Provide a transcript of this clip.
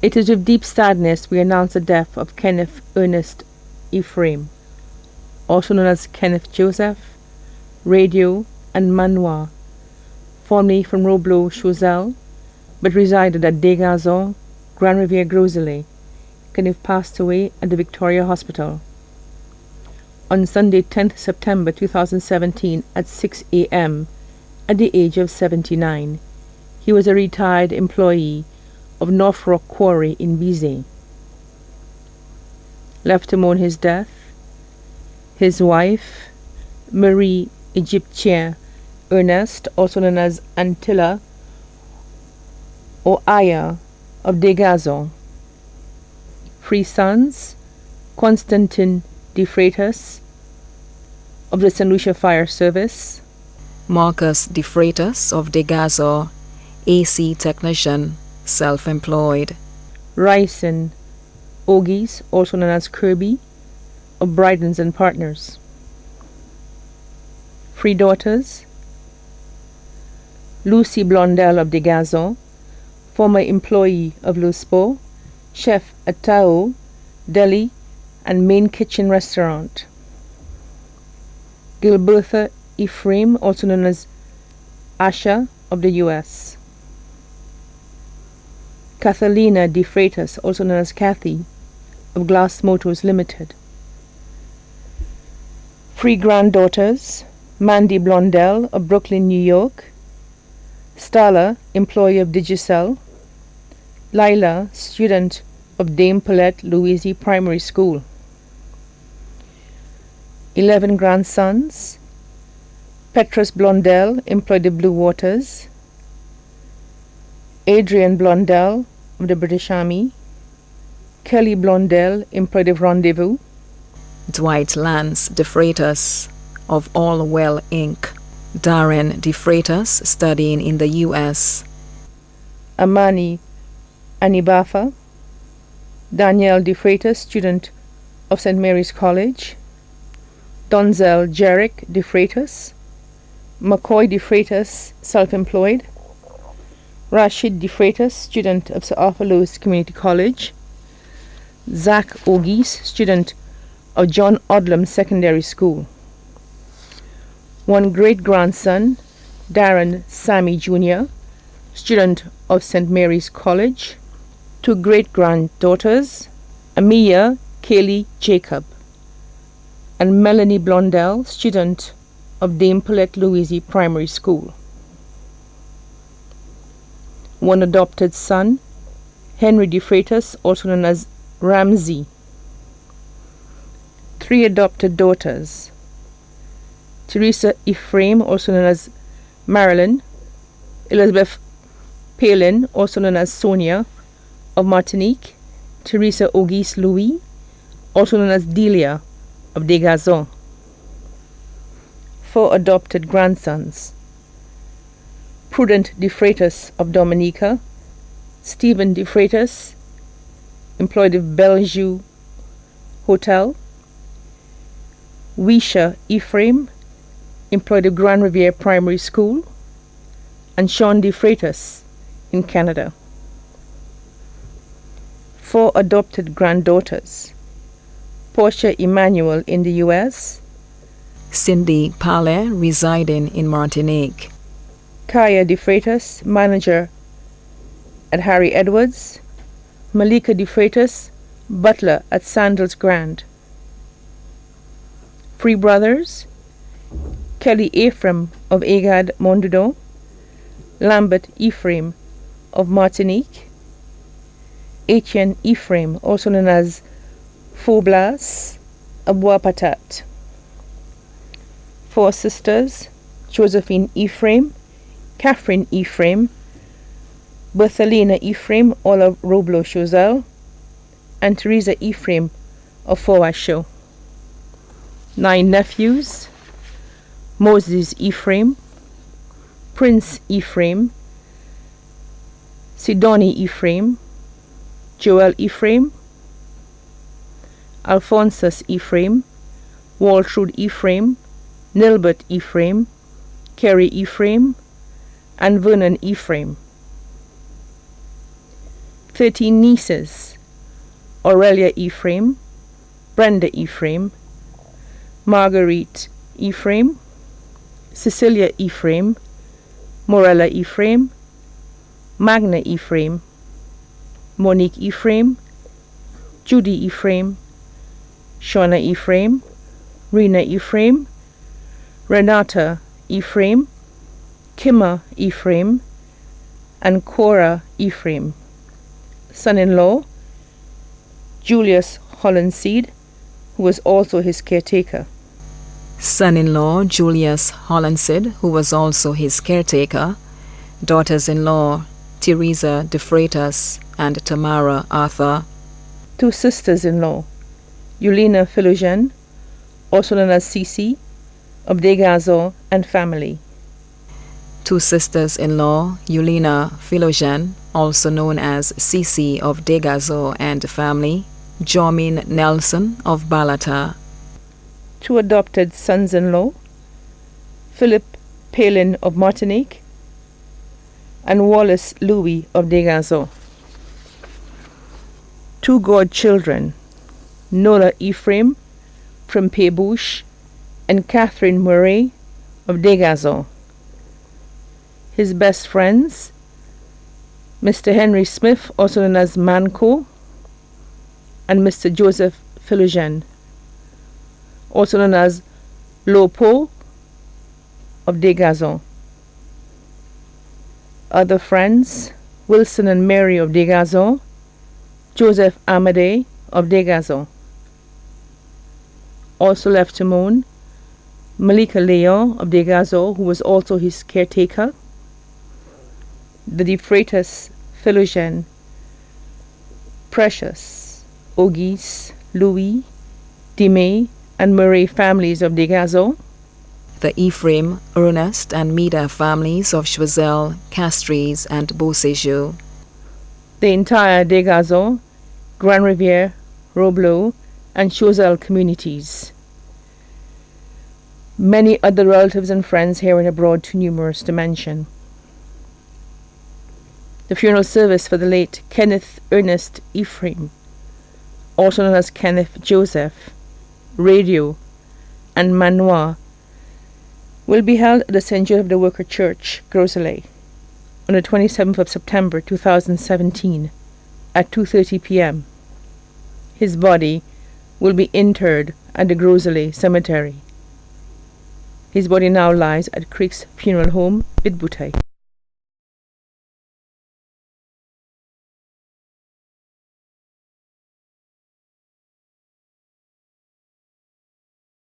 It is with deep sadness we announce the death of Kenneth Ernest Ephraim, also known as Kenneth Joseph, Radio, and Manoir, formerly from Roblo-Choiseul, but resided at Desgazons, Grand Riviere Groseilliers. Kenneth passed away at the Victoria Hospital on Sunday, 10th September 2017 at 6 a.m. at the age of 79. He was a retired employee of North Rock Quarry in Bizet. Left to mourn his death, his wife, Marie Egyptienne Ernest, also known as Antilla or Aya of Desgazons. 3 sons, Constantin de Freitas of the St. Lucia Fire Service, Marcus de Freitas of Desgazons, AC technician, self-employed. Ryson Ogies, also known as Kirby, of Brydens and Partners. 3 daughters, Lucy Blondel of Desgazons, former employee of Luspo, chef at Tao, Deli, and main kitchen restaurant. Gilbertha Ephraim, also known as Asha of the U.S. Catalina de Freitas, also known as Kathy, of Glass Motors Limited. 3 granddaughters, Mandy Blondel of Brooklyn, New York, Stala, employee of Digicel, Lila, student of Dame Paulette Louise Primary School. 11 grandsons, Petrus Blondel, employed of Blue Waters, Adrian Blondel of the British Army, Kelly Blondel, employed of Rendezvous, Dwight Lance de Freitas of All Well Inc., Darren de Freitas studying in the U.S., Amani Anibafa, Danielle de Freitas, student of St. Mary's College, Donzel Jarek de Freitas, McCoy de Freitas, self-employed, Rashid de Freitas, student of Sir Arthur Lewis Community College, Zach Ogies, student of John Odlum Secondary School. 1 great-grandson, Darren Sammy Jr., student of St. Mary's College. 2 great-granddaughters, Amia Kaylee Jacob and Melanie Blondel, student of Dame Paulette Louise Primary School. 1 adopted son, Henry de Freitas, also known as Ramsey. 3 adopted daughters, Teresa Ephraim, also known as Marilyn, Elizabeth Palin, also known as Sonia, of Martinique, Teresa Auguste Louis, also known as Delia, of Desgazons. 4 adopted grandsons, Prudent de Freitas of Dominica, Stephen de Freitas, employed of Bellevue Hotel, Wisha Ephraim, employed of Grand Riviere Primary School, and Sean de Freitas in Canada. 4 adopted granddaughters, Portia Emmanuel in the U.S., Cindy Palais residing in Martinique, Kaya de Freitas, manager at Harry Edwards, Malika de Freitas, butler at Sandals Grand. 3 brothers, Kelly Ephraim of Agad Mondudo, Lambert Ephraim of Martinique, Etienne Ephraim, also known as Faublas of Bois Patat. 4 sisters, Josephine Ephraim, Catherine Ephraim, Berthelina Ephraim, all of Roblo-Choiseul, and Teresa Ephraim of Fawasho. 9 nephews, Moses Ephraim, Prince Ephraim, Sidoni Ephraim, Joel Ephraim, Alphonsus Ephraim, Waltrud Ephraim, Nilbert Ephraim, Kerry Ephraim, and Vernon Ephraim. 13 nieces: Aurelia Ephraim, Brenda Ephraim, Marguerite Ephraim, Cecilia Ephraim, Morella Ephraim, Magna Ephraim, Monique Ephraim, Judy Ephraim, Shauna Ephraim, Rena Ephraim, Renata Ephraim, Kimma Ephraim, and Cora Ephraim. Son-in-law, Julius Hollandseed, who was also his caretaker. Son-in-law Julius Hollandseed, who was also his caretaker. Daughters-in-law Teresa de Freitas and Tamara Arthur. 2 sisters-in-law, Eulina Philogene, also known as Cece, of Degazor and family. 2 sisters-in-law, Eulina Philogene, also known as Cece of Degazor and family. Jomin Nelson of Balata. 2 adopted sons-in-law, Philip Palin of Martinique and Wallace Louis of Degazor. 2 godchildren, Nola Ephraim from Peybouche and Catherine Murray of Degazor. His best friends, Mr. Henry Smith, also known as Manco, and Mr. Joseph Philogene, also known as Lopo of Degazor. Other friends, Wilson and Mary of Degazor, Joseph Amadei of Degazor. Also left to mourn, Malika Leon of Degazor, who was also his caretaker, the de Freitas Philogene, Precious, Auguste, Louis, Dimay, and Murray families of Degazor, the Ephraim, Ernest, and Mida families of Choiseul, Castries, and Beauséjour, the entire Degazor, Grand Riviere, Robleau, and Choiseul communities. Many other relatives and friends here and abroad too numerous to mention. The funeral service for the late Kenneth Ernest Ephraim, also known as Kenneth Joseph, Radio, and Manoir, will be held at the St. Joseph the Worker Church, Groseilliers, on the 27th of September 2017 at 2:30 p.m. His body will be interred at the Groseilliers Cemetery. His body now lies at Creek's Funeral Home, Bidboutai.